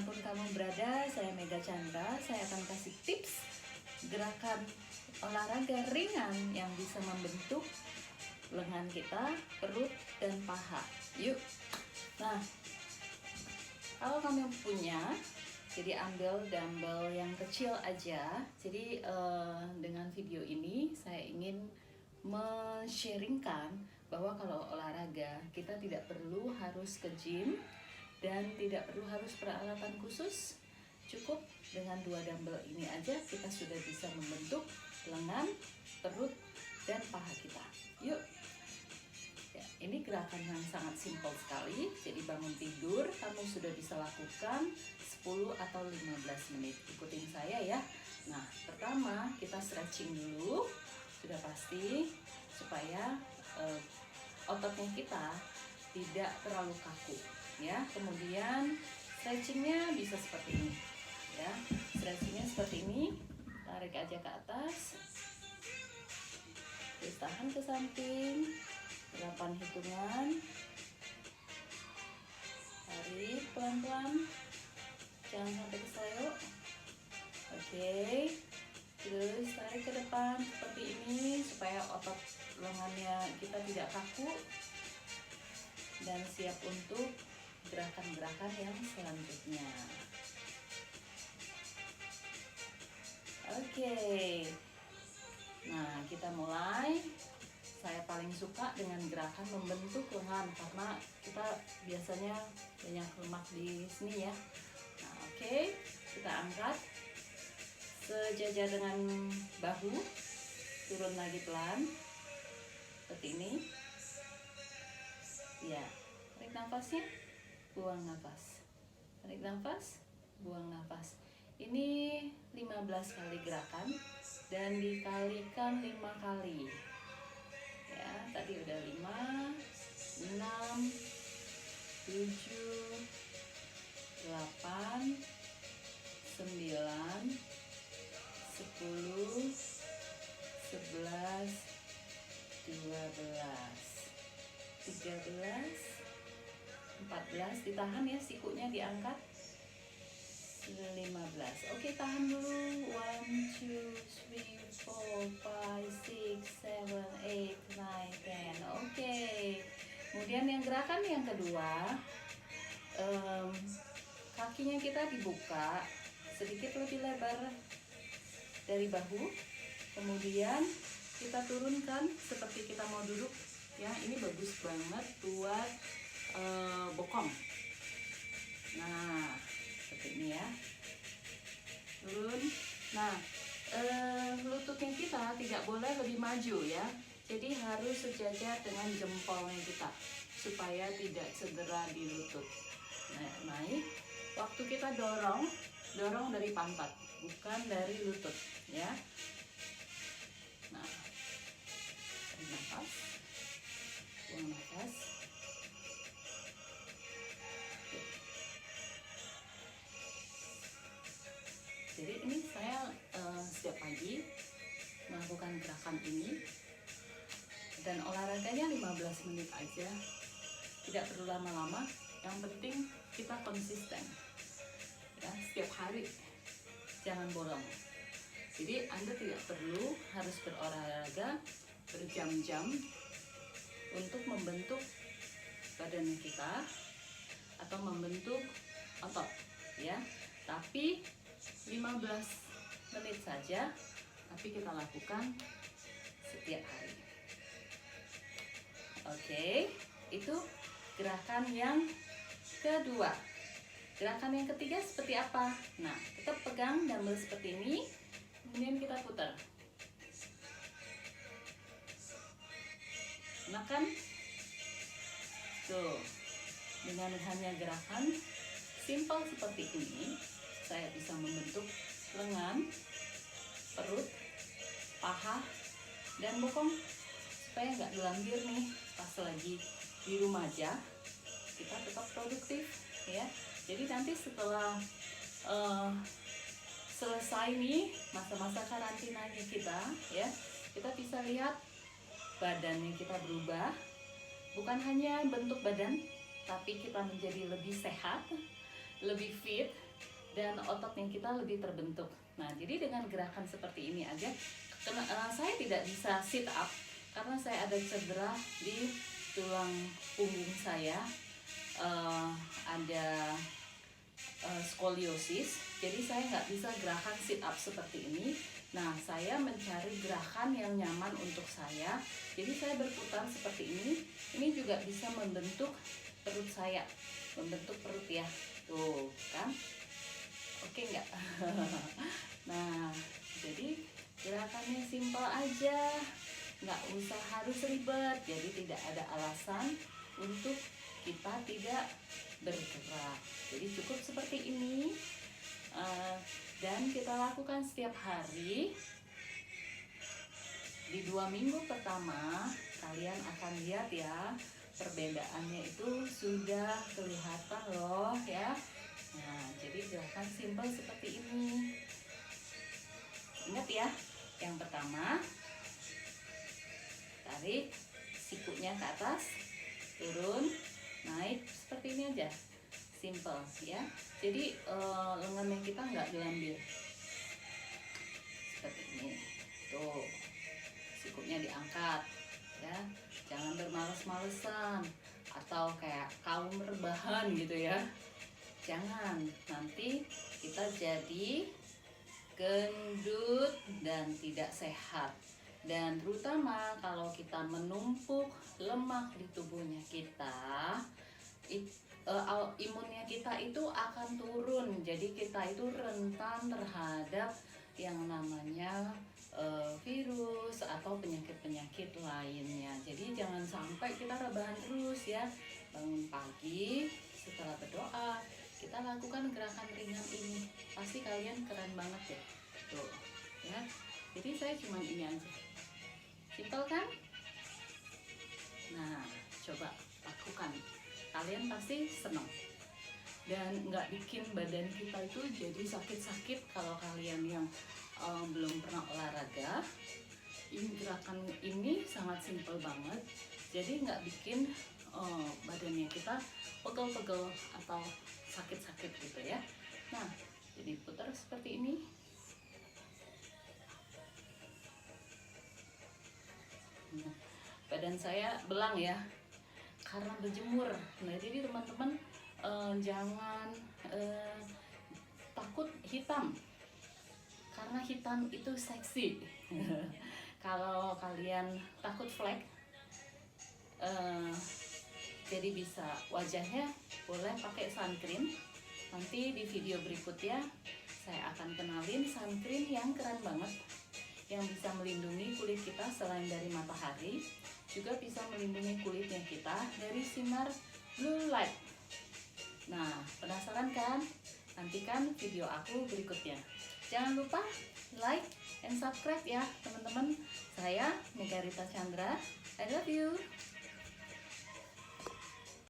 dimanapun kamu berada, saya Mega Chandra. Saya akan kasih tips gerakan olahraga ringan yang bisa membentuk lengan kita, perut, dan paha. Yuk. Nah, kalau kamu punya, jadi ambil dumbbell yang kecil aja. Jadi dengan video ini saya ingin men-sharingkan bahwa kalau olahraga kita tidak perlu harus ke gym dan tidak perlu harus peralatan khusus. Cukup dengan 2 dumbbell ini aja kita sudah bisa membentuk lengan, perut, dan paha kita. Yuk. Ya, ini gerakan yang sangat simpel sekali. Jadi bangun tidur kamu sudah bisa lakukan 10 atau 15 menit. Ikutin saya ya. Nah, pertama kita stretching dulu. Sudah pasti supaya ototnya kita tidak terlalu kaku ya. Kemudian stretchingnya bisa seperti ini ya. Stretchingnya seperti ini, tarik aja ke atas, terus tahan ke samping 8 hitungan, tarik pelan-pelan, jangan sampai keseleo. Oke, terus tarik ke depan seperti ini supaya otot lengannya kita tidak kaku dan siap untuk gerakan-gerakan yang selanjutnya. Oke, nah kita mulai. Saya paling suka dengan gerakan membentuk lengan karena kita biasanya banyak lemak di sini ya. Nah, oke, kita angkat sejajar dengan bahu, turun lagi pelan seperti ini ya. Tarik nafasnya, buang nafas, tarik nafas, buang nafas. Ini 15 kali gerakan dan dikalikan 5 kali ya. Tadi udah 5, 6, 7, 8, 9, 10, 11, 12, 13, 14, ditahan ya, sikunya diangkat, 15. Oke, tahan dulu. 1, 2, 3, 4, 5, 6, 7, 8, 9, 10. Oke. Kemudian yang gerakan yang kedua, kakinya kita dibuka sedikit lebih lebar dari bahu. Kemudian kita turunkan seperti kita mau duduk ya. Ini bagus banget buat bokong. Nah, seperti ini ya. Turun. Nah, lututnya kita tidak boleh lebih maju ya. Jadi harus sejajar dengan jempolnya kita supaya tidak cedera di lutut. Nah, naik. Waktu kita dorong dari pantat, bukan dari lutut ya. Nah, tarik nafas, buang nafas. Jadi ini saya setiap pagi melakukan gerakan ini dan olahraganya 15 menit aja, tidak perlu lama-lama, yang penting kita konsisten ya, setiap hari, jangan bolong. Jadi Anda tidak perlu harus berolahraga berjam-jam untuk membentuk badan kita atau membentuk otot ya, tapi 15 menit saja, tapi kita lakukan setiap hari. Oke, itu gerakan yang kedua. Gerakan yang ketiga seperti apa? Nah, tetap pegang dumbbell seperti ini, kemudian kita putar. Makan. Tuh, dengan hanya gerakan simpel seperti ini, saya bisa membentuk lengan, perut, paha, dan bokong supaya nggak gelambir nih pas lagi di rumah aja. Kita tetap produktif ya. Jadi nanti setelah selesai nih masa-masa karantinanya kita ya, kita bisa lihat badannya kita berubah. Bukan hanya bentuk badan, tapi kita menjadi lebih sehat, lebih fit, dan ototnya kita lebih terbentuk. Nah, jadi dengan gerakan seperti ini aja, saya tidak bisa sit up karena saya ada cedera di tulang punggung saya, ada skoliosis, jadi saya nggak bisa gerakan sit up seperti ini. Nah, saya mencari gerakan yang nyaman untuk saya, jadi saya berputar seperti ini. Ini juga bisa membentuk perut saya, membentuk perut ya, tuh kan, oke nggak? Nah, jadi gerakannya simpel aja, nggak usah harus ribet, jadi tidak ada alasan untuk kita tidak bergerak. Jadi cukup seperti ini, dan kita lakukan setiap hari. Di 2 minggu pertama kalian akan lihat ya, perbedaannya itu sudah kelihatan loh ya. Nah, jadi gerakan simpel seperti ini. Ingat ya, yang pertama tarik sikunya ke atas, turun, naik, seperti ini aja, simple ya. Jadi lengannya kita nggak gelambir, seperti ini. Tuh, sikunya diangkat ya, jangan bermales-malesan atau kayak kaum rebahan gitu ya, jangan, nanti kita jadi gendut dan tidak sehat. Dan terutama kalau kita menumpuk lemak di tubuhnya kita, imunnya kita itu akan turun. Jadi kita itu rentan terhadap yang namanya virus atau penyakit-penyakit lainnya. Jadi jangan sampai kita rebahan terus ya. Bangun pagi setelah berdoa, kita lakukan gerakan ringan ini. Pasti kalian keren banget ya. Tuh ya. Jadi saya cuma ini aja. Simpel kan? Nah, coba lakukan. Kalian pasti senang. Dan nggak bikin badan kita itu jadi sakit-sakit kalau kalian yang belum pernah olahraga. Ini gerakan ini sangat simpel banget. Jadi nggak bikin badannya kita pegel-pegel atau sakit-sakit gitu ya. Nah, jadi putar seperti ini. Badan saya belang ya karena berjemur. Nah, jadi teman-teman jangan takut hitam, karena hitam itu seksi. Kalau kalian takut flek, jadi bisa wajahnya boleh pakai sunscreen. Nanti di video berikutnya saya akan kenalin sunscreen yang keren banget, yang bisa melindungi kulit kita selain dari matahari, juga bisa melindungi kulitnya kita dari sinar blue light. Nah, penasaran kan? Nantikan video aku berikutnya. Jangan lupa like and subscribe ya teman-teman. Saya Mega Rita Chandra, I love you.